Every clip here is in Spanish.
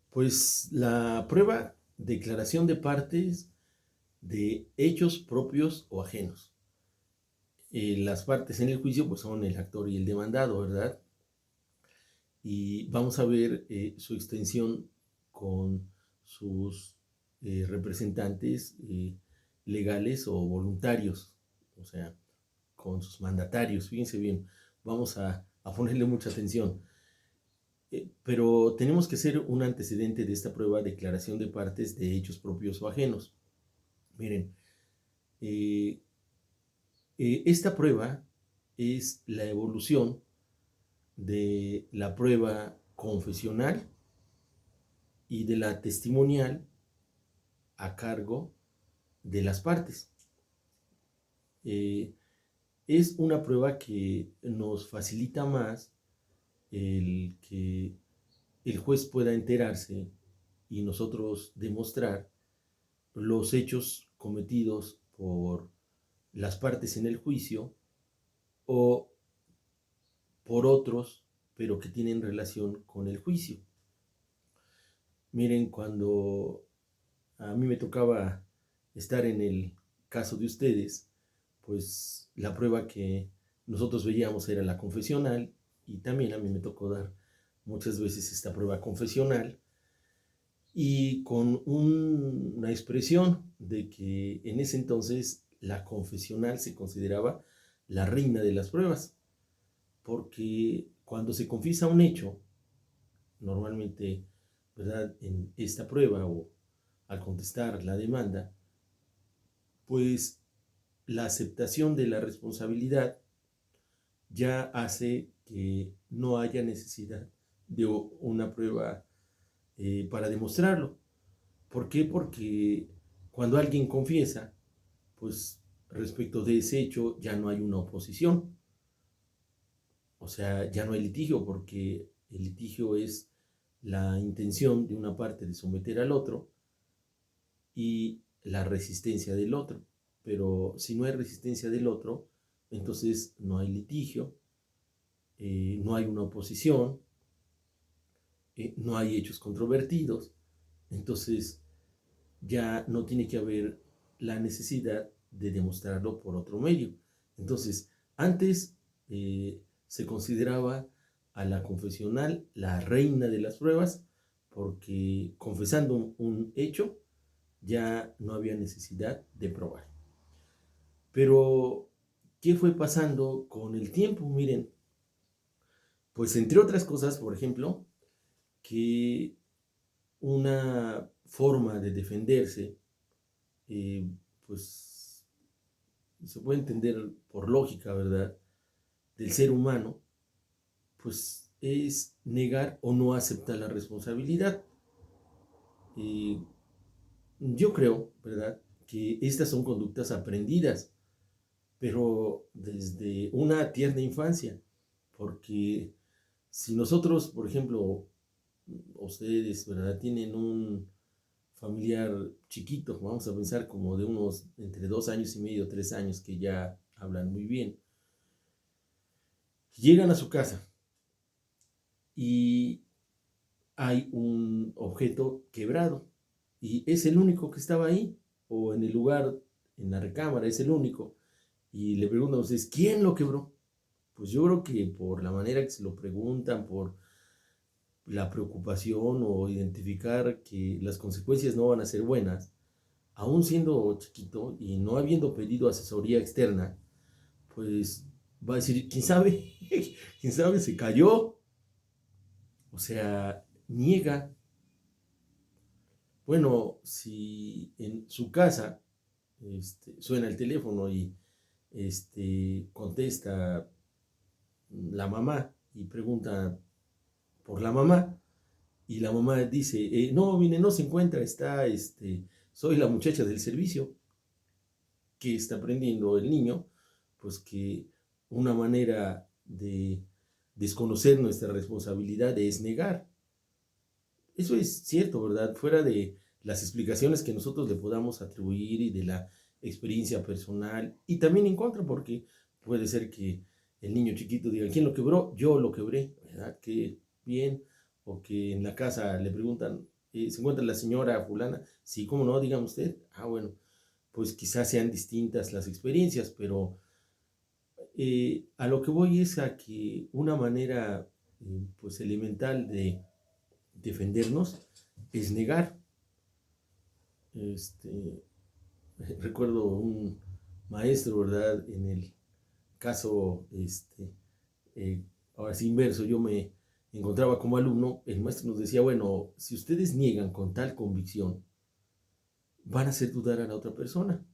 Pues la prueba, declaración de partes de hechos propios o ajenos. Las partes en el juicio pues son el actor y el demandado, ¿verdad? Y vamos a ver su extensión con sus representantes legales o voluntarios, o sea, con sus mandatarios. Fíjense bien, vamos a ponerle mucha atención. Pero tenemos que hacer un antecedente de esta prueba, declaración de partes de hechos propios o ajenos. Miren, eh, esta prueba es la evolución de la prueba confesional y de la testimonial a cargo de las partes. Es una prueba que nos facilita más el que el juez pueda enterarse y nosotros demostrar los hechos cometidos por las partes en el juicio o por otros, pero que tienen relación con el juicio. Miren, cuando a mí me tocaba estar en el caso de ustedes, pues la prueba que nosotros veíamos era la confesional, y también a mí me tocó dar muchas veces esta prueba confesional, y con una expresión de que en ese entonces la confesional se consideraba la reina de las pruebas, porque cuando se confiesa un hecho, normalmente, ¿verdad? En esta prueba o al contestar la demanda, pues la aceptación de la responsabilidad ya hace que no haya necesidad de una prueba para demostrarlo. ¿Por qué? Porque cuando alguien confiesa, pues respecto de ese hecho ya no hay una oposición. O sea, ya no hay litigio, porque el litigio es la intención de una parte de someter al otro y la resistencia del otro. Pero si no hay resistencia del otro, entonces no hay litigio, no hay una oposición, no hay hechos controvertidos, entonces ya no tiene que haber la necesidad de demostrarlo por otro medio. Entonces, antes se consideraba a la confesional la reina de las pruebas, porque confesando un hecho ya no había necesidad de probar. Pero, ¿qué fue pasando con el tiempo? Miren, pues entre otras cosas, por ejemplo, que una forma de defenderse, eh, pues se puede entender por lógica, ¿verdad?, del ser humano, pues es negar o no aceptar la responsabilidad. Eh, yo creo, ¿verdad?, que estas son conductas aprendidas, pero desde una tierna infancia, porque si nosotros, por ejemplo, ustedes, ¿verdad?, tienen un familiar chiquito, vamos a pensar como de unos entre 2 años y medio, 3 años, que ya hablan muy bien, llegan a su casa y hay un objeto quebrado y es el único que estaba ahí, o en el lugar, en la recámara, es el único, y le preguntan a ustedes, ¿quién lo quebró? Pues yo creo que por la manera que se lo preguntan, por la preocupación o identificar que las consecuencias no van a ser buenas, aún siendo chiquito y no habiendo pedido asesoría externa, pues va a decir, ¿quién sabe? ¿Quién sabe? Se cayó. O sea, niega. Bueno, si en su casa suena el teléfono y contesta la mamá y pregunta por la mamá, y la mamá dice, no, mire, no se encuentra, está, soy la muchacha del servicio, que está aprendiendo el niño, pues que una manera de desconocer nuestra responsabilidad es negar. Eso es cierto, ¿verdad? Fuera de las explicaciones que nosotros le podamos atribuir y de la experiencia personal, y también en contra, porque puede ser que el niño chiquito diga, ¿quién lo quebró? Yo lo quebré, ¿verdad? Qué bien. O que en la casa le preguntan, ¿Se encuentra la señora fulana? Sí, ¿cómo no? Dígame usted. Ah, bueno, pues quizás sean distintas las experiencias, pero a lo que voy es a que una manera pues elemental de defendernos es negar. Este, recuerdo un maestro, ¿verdad? En el caso, eh, ahora sí inverso, yo me encontraba como alumno, el maestro nos decía, bueno, si ustedes niegan con tal convicción, van a hacer dudar a la otra persona.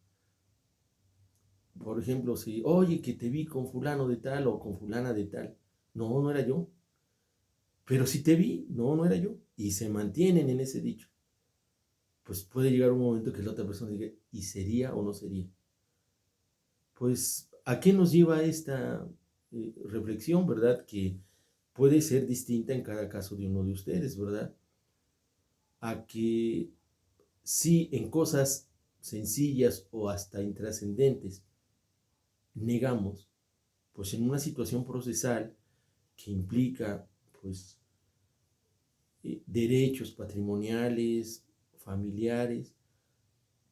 Por ejemplo, si, oye, que te vi con fulano de tal o con fulana de tal. No, no era yo. Pero si te vi, no, no era yo. Y se mantienen en ese dicho. Pues puede llegar un momento que la otra persona diga, ¿y sería o no sería? Pues, ¿a qué nos lleva esta reflexión, verdad? Que puede ser distinta en cada caso de uno de ustedes, ¿verdad? A que si en cosas sencillas o hasta intrascendentes negamos, pues en una situación procesal que implica, pues, derechos patrimoniales, familiares,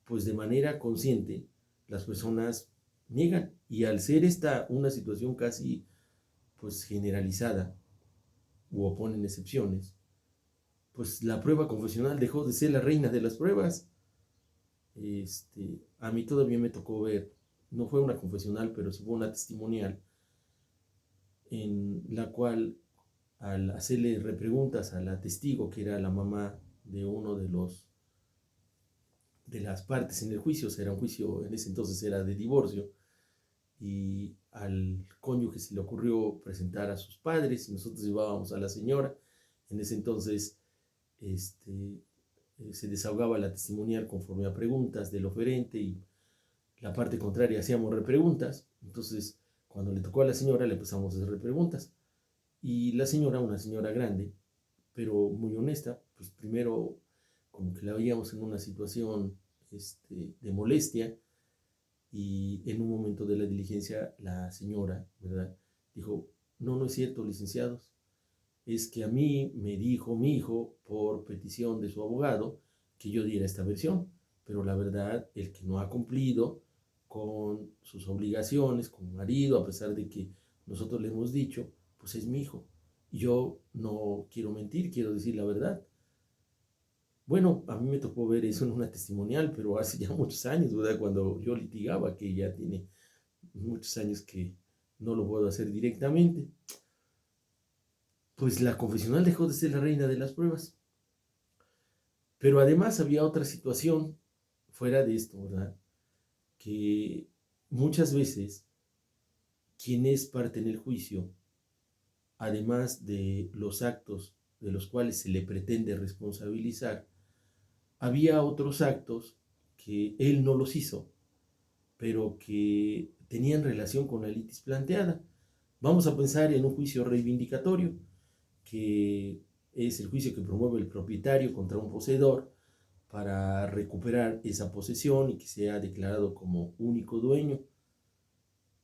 pues de manera consciente las personas niegan. Y al ser esta una situación casi pues generalizada o oponen excepciones, pues la prueba confesional dejó de ser la reina de las pruebas. A mí todavía me tocó ver, no fue una confesional, pero sí fue una testimonial, en la cual al hacerle repreguntas a la testigo, que era la mamá de uno de las partes en el juicio, o sea, era un juicio, en ese entonces era de divorcio, y al cónyuge se le ocurrió presentar a sus padres, y nosotros llevábamos a la señora. En ese entonces este, se desahogaba la testimonial conforme a preguntas del oferente, y la parte contraria hacíamos repreguntas. Entonces, cuando le tocó a la señora, le empezamos a hacer repreguntas. Y la señora, una señora grande, pero muy honesta, pues primero como que la veíamos en una situación de molestia, y en un momento de la diligencia la señora, ¿verdad? Dijo, no, no es cierto, licenciados, es que a mí me dijo mi hijo por petición de su abogado que yo diera esta versión, pero la verdad, el que no ha cumplido con sus obligaciones como marido, a pesar de que nosotros le hemos dicho, pues es mi hijo. Y yo no quiero mentir, quiero decir la verdad. Bueno, a mí me tocó ver eso en una testimonial, pero hace ya muchos años, ¿verdad? Cuando yo litigaba, que ya tiene muchos años que no lo puedo hacer directamente, pues la confesional dejó de ser la reina de las pruebas. Pero además había otra situación fuera de esto, ¿verdad? Que muchas veces quien es parte en el juicio, además de los actos de los cuales se le pretende responsabilizar, había otros actos que él no los hizo, pero que tenían relación con la litis planteada. Vamos a pensar en un juicio reivindicatorio, que es el juicio que promueve el propietario contra un poseedor para recuperar esa posesión y que sea declarado como único dueño,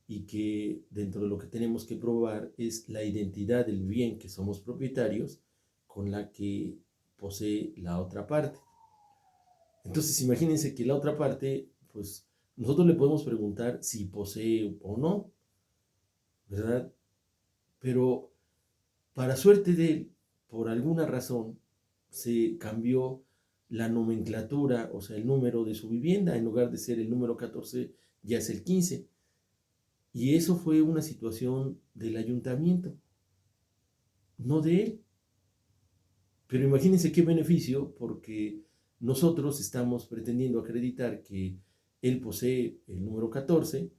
y que dentro de lo que tenemos que probar es la identidad del bien que somos propietarios con la que posee la otra parte. Entonces imagínense que la otra parte, pues nosotros le podemos preguntar si posee o no, ¿verdad? Pero para suerte de él, por alguna razón, se cambió la nomenclatura, o sea, el número de su vivienda, en lugar de ser el número 14, ya es el 15. Y eso fue una situación del ayuntamiento, no de él. Pero imagínense qué beneficio, porque nosotros estamos pretendiendo acreditar que él posee el número 14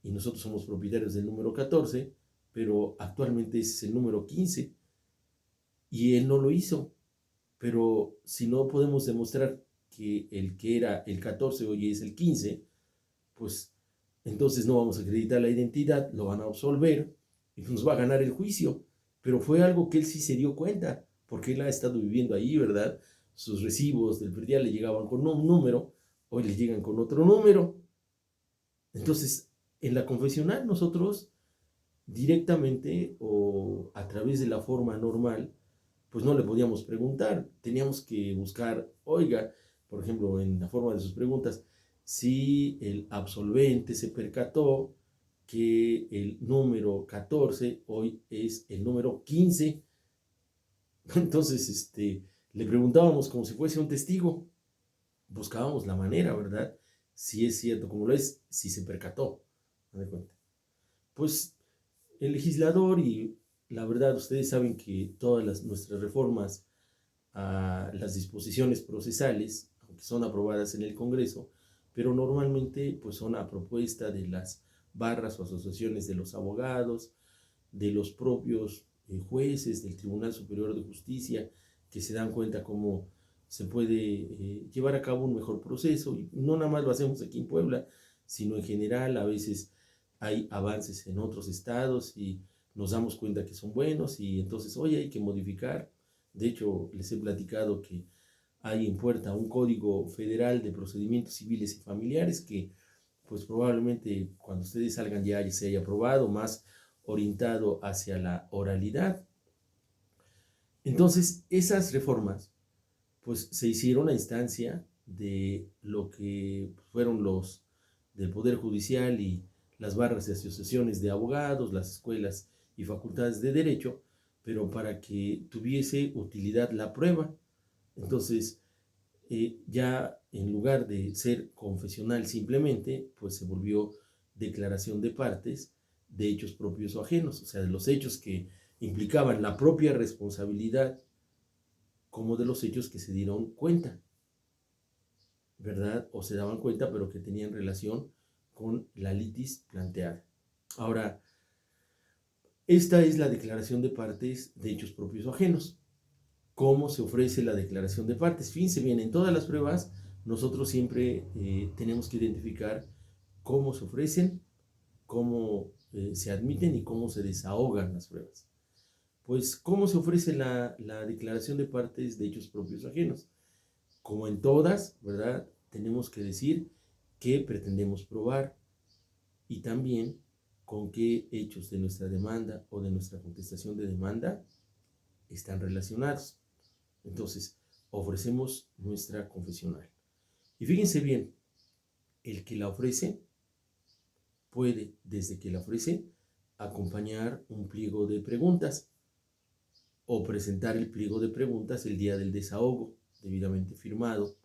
y nosotros somos propietarios del número 14, pero actualmente ese es el número 15 y él no lo hizo. Pero si no podemos demostrar que el que era el 14 hoy es el 15, pues entonces no vamos a acreditar la identidad, lo van a absolver y nos va a ganar el juicio. Pero fue algo que él sí se dio cuenta, porque él ha estado viviendo ahí, ¿verdad? Sus recibos del predial le llegaban con un número, hoy le llegan con otro número. Entonces, en la confesional nosotros directamente o a través de la forma normal, pues no le podíamos preguntar, teníamos que buscar, oiga, por ejemplo, en la forma de sus preguntas, si el absolvente se percató que el número 14 hoy es el número 15. Entonces, le preguntábamos como si fuese un testigo, buscábamos la manera, ¿verdad? Si es cierto, como lo es, si se percató, ¿me da cuenta? Pues el legislador, y la verdad, ustedes saben que todas nuestras reformas a las disposiciones procesales, aunque son aprobadas en el Congreso, pero normalmente pues son a propuesta de las barras o asociaciones de los abogados, de los propios jueces del Tribunal Superior de Justicia, que se dan cuenta cómo se puede llevar a cabo un mejor proceso. Y no nada más lo hacemos aquí en Puebla, sino en general. A veces hay avances en otros estados y nos damos cuenta que son buenos y entonces, oye, hay que modificar. De hecho, les he platicado que hay en puerta un Código Federal de Procedimientos Civiles y Familiares que pues probablemente cuando ustedes salgan ya se haya aprobado, más orientado hacia la oralidad. Entonces, esas reformas pues se hicieron a instancia de lo que fueron los del Poder Judicial y las barras y asociaciones de abogados, las escuelas y facultades de derecho, pero para que tuviese utilidad la prueba. Entonces, ya en lugar de ser confesional simplemente, pues se volvió declaración de partes de hechos propios o ajenos, o sea, de los hechos que implicaban la propia responsabilidad como de los hechos que se dieron cuenta, ¿verdad? O se daban cuenta, pero que tenían relación con la litis planteada. Ahora, esta es la declaración de partes de hechos propios o ajenos. ¿Cómo se ofrece la declaración de partes? Fíjense bien, en todas las pruebas nosotros siempre tenemos que identificar cómo se ofrecen, cómo se admiten y cómo se desahogan las pruebas. Pues, ¿cómo se ofrece la declaración de partes de hechos propios o ajenos? Como en todas, ¿verdad? Tenemos que decir qué pretendemos probar y también con qué hechos de nuestra demanda o de nuestra contestación de demanda están relacionados. Entonces, ofrecemos nuestra confesional. Y fíjense bien, el que la ofrece puede, desde que la ofrece, acompañar un pliego de preguntas o presentar el pliego de preguntas el día del desahogo, debidamente firmado,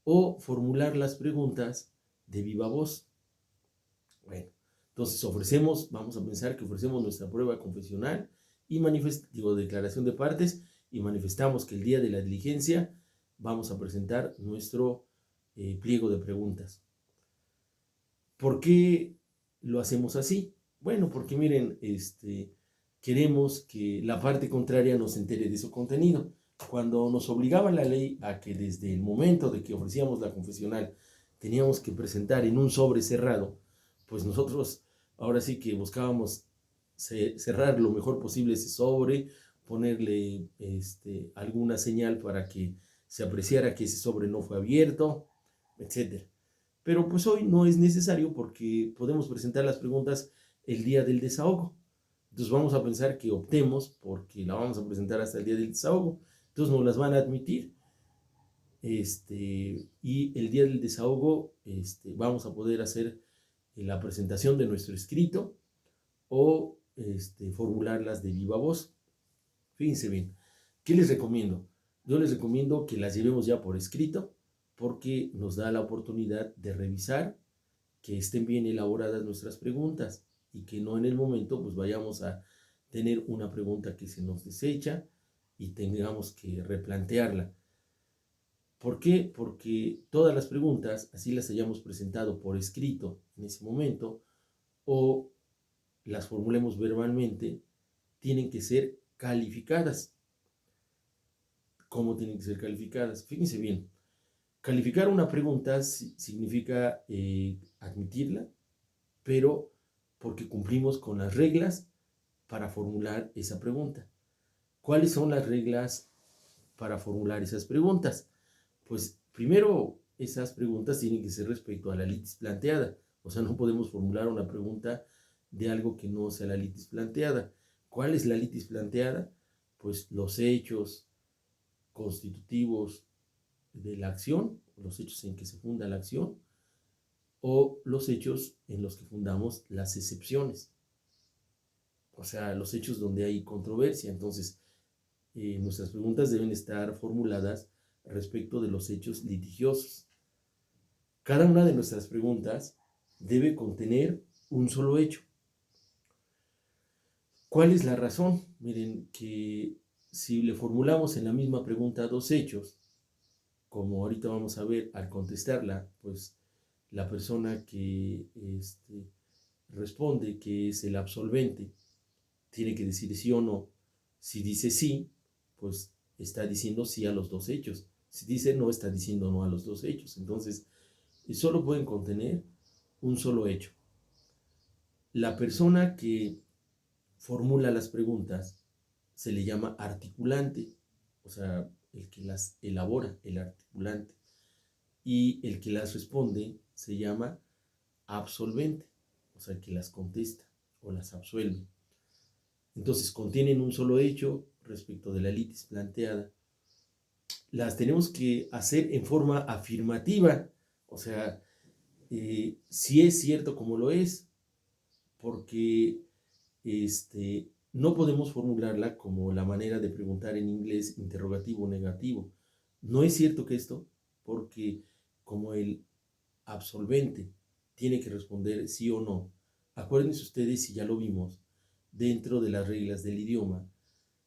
o formular las preguntas de viva voz. Bueno, entonces vamos a pensar que ofrecemos nuestra prueba confesional y declaración de partes y manifestamos que el día de la diligencia vamos a presentar nuestro pliego de preguntas. ¿Por qué lo hacemos así? Bueno, porque miren, queremos que la parte contraria nos entere de su contenido. Cuando nos obligaba la ley a que desde el momento de que ofrecíamos la confesional teníamos que presentar en un sobre cerrado, pues nosotros ahora sí que buscábamos cerrar lo mejor posible ese sobre, ponerle alguna señal para que se apreciara que ese sobre no fue abierto, etcétera. Pero pues hoy no es necesario porque podemos presentar las preguntas el día del desahogo. Entonces vamos a pensar que optemos porque la vamos a presentar hasta el día del desahogo. Entonces nos las van a admitir. Y el día del desahogo vamos a poder hacer la presentación de nuestro escrito o formularlas de viva voz. Fíjense bien, ¿qué les recomiendo? Yo les recomiendo que las llevemos ya por escrito porque nos da la oportunidad de revisar que estén bien elaboradas nuestras preguntas y que no en el momento pues vayamos a tener una pregunta que se nos desecha y tengamos que replantearla. ¿Por qué? Porque todas las preguntas, así las hayamos presentado por escrito en ese momento o las formulemos verbalmente, tienen que ser calificadas. ¿Cómo tienen que ser calificadas? Fíjense bien, calificar una pregunta significa admitirla, pero porque cumplimos con las reglas para formular esa pregunta. ¿Cuáles son las reglas para formular esas preguntas? Pues primero, esas preguntas tienen que ser respecto a la litis planteada. O sea, no podemos formular una pregunta de algo que no sea la litis planteada. ¿Cuál es la litis planteada? pues los hechos constitutivos de la acción, los hechos en que se funda la acción, o los hechos en los que fundamos las excepciones, o sea, los hechos donde hay controversia. Entonces, nuestras preguntas deben estar formuladas respecto de los hechos litigiosos. Cada una de nuestras preguntas debe contener un solo hecho. ¿Cuál es la razón? Miren, que si le formulamos en la misma pregunta dos hechos, como ahorita vamos a ver al contestarla, pues la persona que responde, que es el absolvente, tiene que decir sí o no. Si dice sí, pues está diciendo sí a los dos hechos. Si dice no, está diciendo no a los dos hechos. Entonces, solo pueden contener un solo hecho. La persona que formula las preguntas se le llama articulante, o sea, el que las elabora, el articulante. Y el que las responde se llama absolvente, o sea, el que las contesta o las absuelve. Entonces, contienen un solo hecho respecto de la litis planteada. Las tenemos que hacer en forma afirmativa, o sea, si es cierto como lo es, porque no podemos formularla como la manera de preguntar en inglés interrogativo o negativo. No es cierto que esto, porque como el absolvente tiene que responder sí o no, acuérdense ustedes, si ya lo vimos, dentro de las reglas del idioma,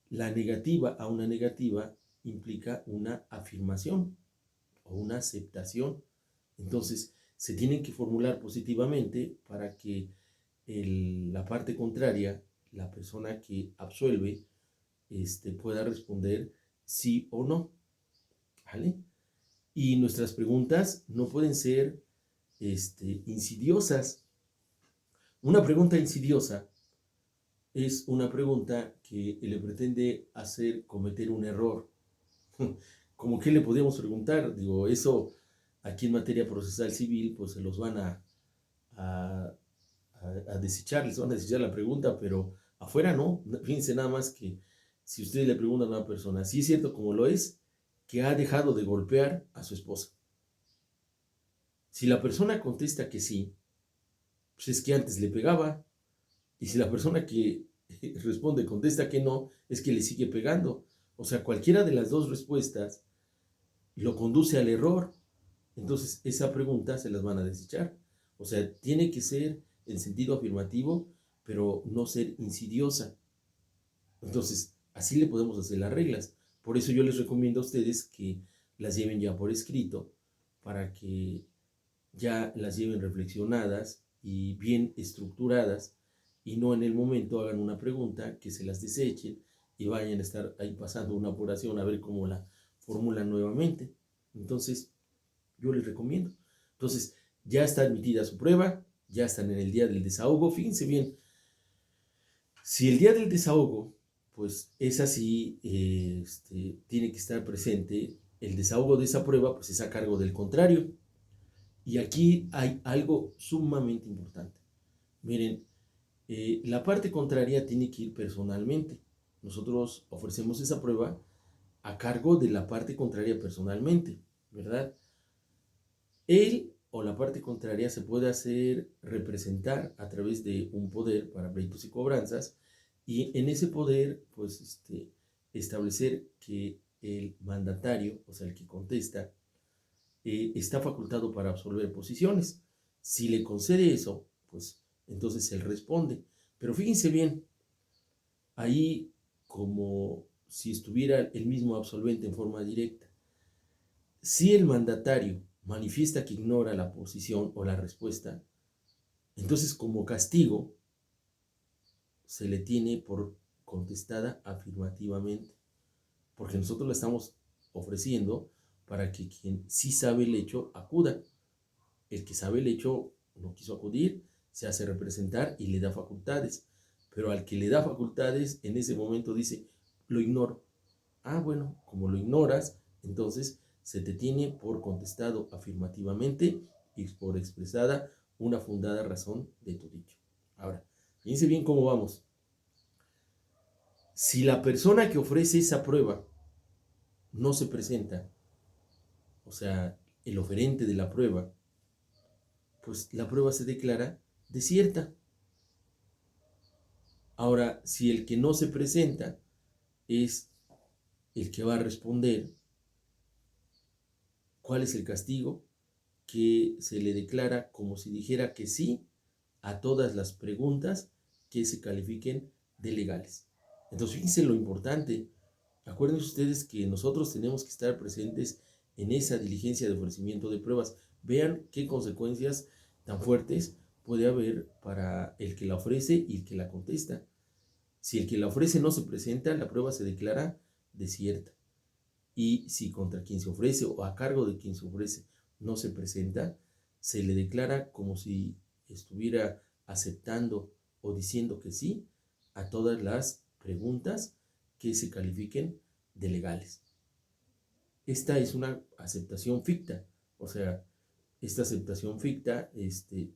la negativa a una negativa implica una afirmación o una aceptación. Entonces, se tienen que formular positivamente para que la parte contraria, la persona que absuelve, pueda responder sí o no. ¿Vale? Y nuestras preguntas no pueden ser insidiosas. Una pregunta insidiosa es una pregunta que le pretende hacer cometer un error. ¿Cómo qué le podríamos preguntar? Digo, eso aquí en materia procesal civil, pues se los van a, a desechar, les van a desechar la pregunta, pero afuera no. Fíjense nada más que si ustedes le preguntan a una persona, si es cierto como lo es, que ha dejado de golpear a su esposa. Si la persona contesta que sí, pues es que antes le pegaba. Y si la persona que responde contesta que no, es que le sigue pegando. O sea, cualquiera de las dos respuestas lo conduce al error. Entonces, esa pregunta se las van a desechar. O sea, tiene que ser en sentido afirmativo, pero no ser insidiosa. Entonces, así le podemos hacer las reglas. Por eso yo les recomiendo a ustedes que las lleven ya por escrito, para que ya las lleven reflexionadas y bien estructuradas, y no en el momento hagan una pregunta, que se las desechen y vayan a estar ahí pasando una apuración a ver cómo la formulan nuevamente. Entonces, yo les recomiendo. Entonces, ya está admitida su prueba, ya están en el día del desahogo. Fíjense bien, si el día del desahogo, pues es así, tiene que estar presente el desahogo de esa prueba, pues es a cargo del contrario. Y aquí hay algo sumamente importante. Miren, la parte contraria tiene que ir personalmente. Nosotros ofrecemos esa prueba a cargo de la parte contraria personalmente, ¿verdad? Él o la parte contraria se puede hacer representar a través de un poder para pleitos y cobranzas, y en ese poder, pues, establecer que el mandatario, o sea, el que contesta, está facultado para absolver posiciones. Si le concede eso, pues entonces él responde. Pero fíjense bien, ahí como si estuviera el mismo absolvente en forma directa. Si el mandatario manifiesta que ignora la posición o la respuesta, entonces como castigo se le tiene por contestada afirmativamente, porque nosotros la estamos ofreciendo para que quien sí sabe el hecho acuda. El que sabe el hecho no quiso acudir, se hace representar y le da facultades. Pero al que le da facultades, en ese momento dice, lo ignoro. Ah, bueno, como lo ignoras, entonces se te tiene por contestado afirmativamente y por expresada una fundada razón de tu dicho. Ahora, fíjense bien cómo vamos. Si la persona que ofrece esa prueba no se presenta, o sea, el oferente de la prueba, pues la prueba se declara desierta. Ahora, si el que no se presenta es el que va a responder, ¿cuál es el castigo? Que se le declara como si dijera que sí a todas las preguntas que se califiquen de legales. Entonces, fíjense lo importante. Acuérdense ustedes que nosotros tenemos que estar presentes en esa diligencia de ofrecimiento de pruebas. Vean qué consecuencias tan fuertes puede haber para el que la ofrece y el que la contesta. Si el que la ofrece no se presenta, la prueba se declara desierta. Y si contra quien se ofrece o a cargo de quien se ofrece no se presenta, se le declara como si estuviera aceptando o diciendo que sí a todas las preguntas que se califiquen de legales. Esta es una aceptación ficta, o sea, esta aceptación ficta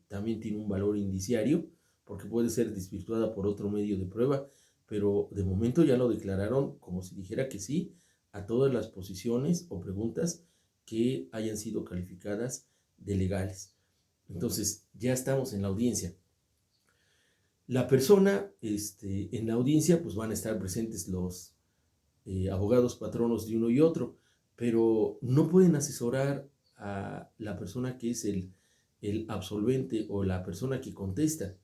también tiene un valor indiciario porque puede ser desvirtuada por otro medio de prueba, pero de momento ya lo declararon como si dijera que sí a todas las posiciones o preguntas que hayan sido calificadas de legales. Entonces, ya estamos en la audiencia. La persona, en la audiencia, pues van a estar presentes los abogados patronos de uno y otro, pero no pueden asesorar a la persona que es el absolvente o la persona que contesta,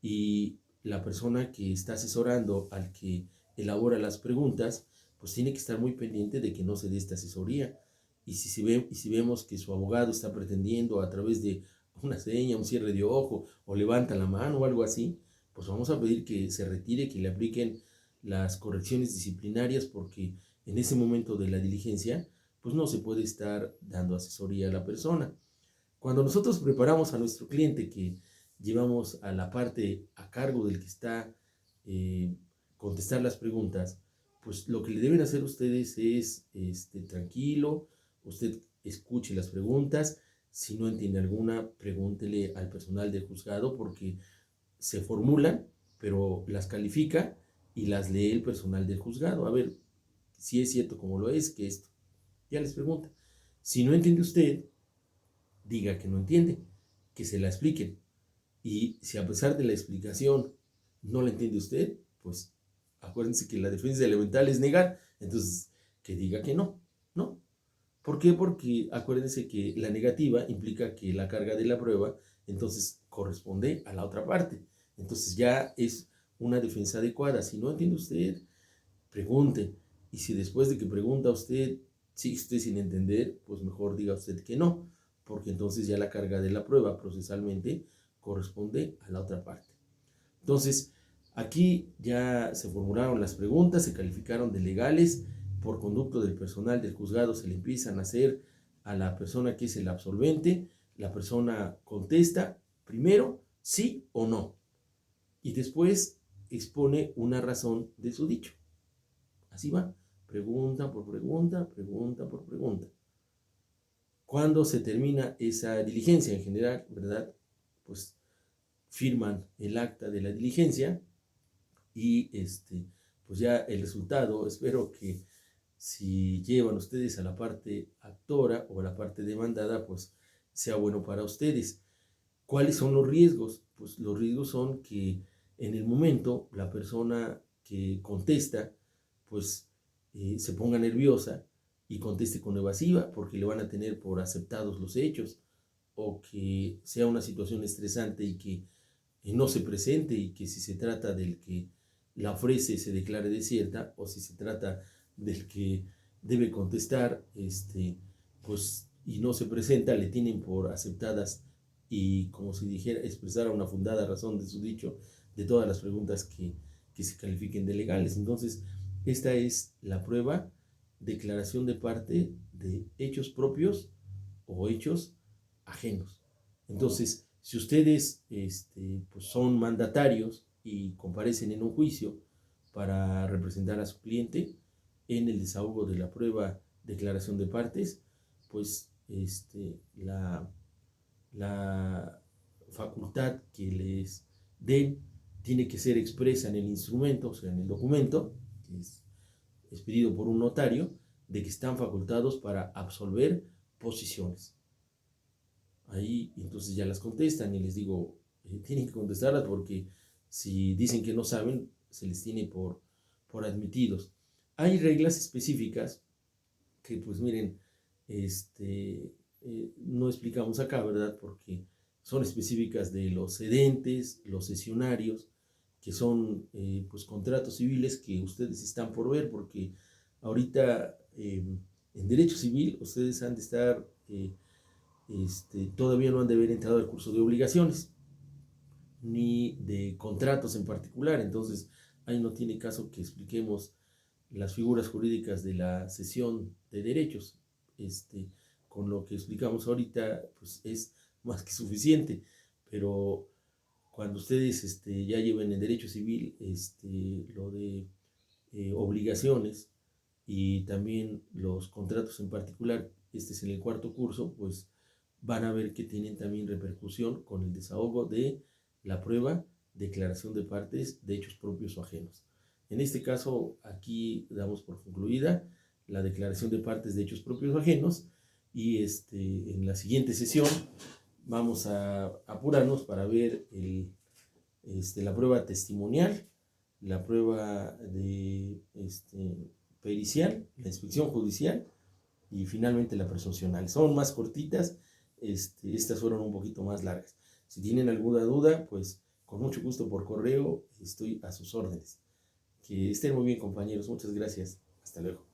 y la persona que está asesorando al que elabora las preguntas, pues tiene que estar muy pendiente de que no se dé esta asesoría. Y si vemos que su abogado está pretendiendo a través de una seña, un cierre de ojo, o levanta la mano o algo así, pues vamos a pedir que se retire, que le apliquen las correcciones disciplinarias, porque en ese momento de la diligencia, pues no se puede estar dando asesoría a la persona. Cuando nosotros preparamos a nuestro cliente, que llevamos a la parte a cargo del que está contestar las preguntas, pues lo que le deben hacer ustedes es tranquilo, usted escuche las preguntas, si no entiende alguna, pregúntele al personal del juzgado, porque se formulan, pero las califica y las lee el personal del juzgado. A ver si es cierto como lo es, que esto. Ya les pregunta. Si no entiende usted, diga que no entiende, que se la expliquen. Y si a pesar de la explicación no la entiende usted, pues acuérdense que la defensa elemental es negar, entonces que diga que no, ¿no? ¿Por qué? Porque acuérdense que la negativa implica que la carga de la prueba entonces corresponde a la otra parte. Entonces ya es una defensa adecuada. Si no entiende usted, pregunte. Y si después de que pregunta usted sigue usted sin entender, pues mejor diga usted que no, porque entonces ya la carga de la prueba procesalmente corresponde a la otra parte. Entonces, aquí ya se formularon las preguntas, se calificaron de legales, por conducto del personal del juzgado se le empiezan a hacer a la persona que es el absolvente, la persona contesta primero sí o no, y después expone una razón de su dicho. Así va, pregunta por pregunta, pregunta por pregunta. Cuando se termina esa diligencia en general, ¿verdad? Pues firman el acta de la diligencia y pues ya el resultado, espero que si llevan ustedes a la parte actora o a la parte demandada, pues sea bueno para ustedes. ¿Cuáles son los riesgos? Pues los riesgos son que en el momento la persona que contesta, pues se ponga nerviosa y conteste con evasiva, porque le van a tener por aceptados los hechos, o que sea una situación estresante y que no se presente, y que si se trata del que la ofrece se declare desierta, o si se trata del que debe contestar, pues y no se presenta, le tienen por aceptadas, y como si dijera, expresara una fundada razón de su dicho, de todas las preguntas que se califiquen de legales. Entonces, esta es la prueba, declaración de parte de hechos propios o hechos ajenos. Entonces, si ustedes pues son mandatarios y comparecen en un juicio para representar a su cliente en el desahogo de la prueba declaración de partes, pues la facultad que les den tiene que ser expresa en el instrumento, o sea, en el documento, que es expedido por un notario, de que están facultados para absolver posiciones. Ahí entonces ya las contestan y les digo, tienen que contestarlas porque si dicen que no saben, se les tiene por admitidos. Hay reglas específicas que pues miren, no explicamos acá, ¿verdad? Porque son específicas de los cedentes, los cesionarios, que son pues contratos civiles que ustedes están por ver, porque ahorita en derecho civil ustedes han de estar, todavía no han de haber entrado al curso de obligaciones, ni de contratos en particular, entonces ahí no tiene caso que expliquemos las figuras jurídicas de la cesión de derechos. Con lo que explicamos ahorita, pues es más que suficiente, pero cuando ustedes ya lleven en derecho civil lo de obligaciones y también los contratos en particular, este es en el cuarto curso, pues van a ver que tienen también repercusión con el desahogo de la prueba, declaración de partes de hechos propios o ajenos. En este caso, aquí damos por concluida la declaración de partes de hechos propios o ajenos y en la siguiente sesión vamos a apurarnos para ver la prueba testimonial, la prueba de pericial, la inspección judicial y finalmente la presuncional. Son más cortitas, estas fueron un poquito más largas. Si tienen alguna duda, pues con mucho gusto por correo estoy a sus órdenes. Que estén muy bien, compañeros. Muchas gracias. Hasta luego.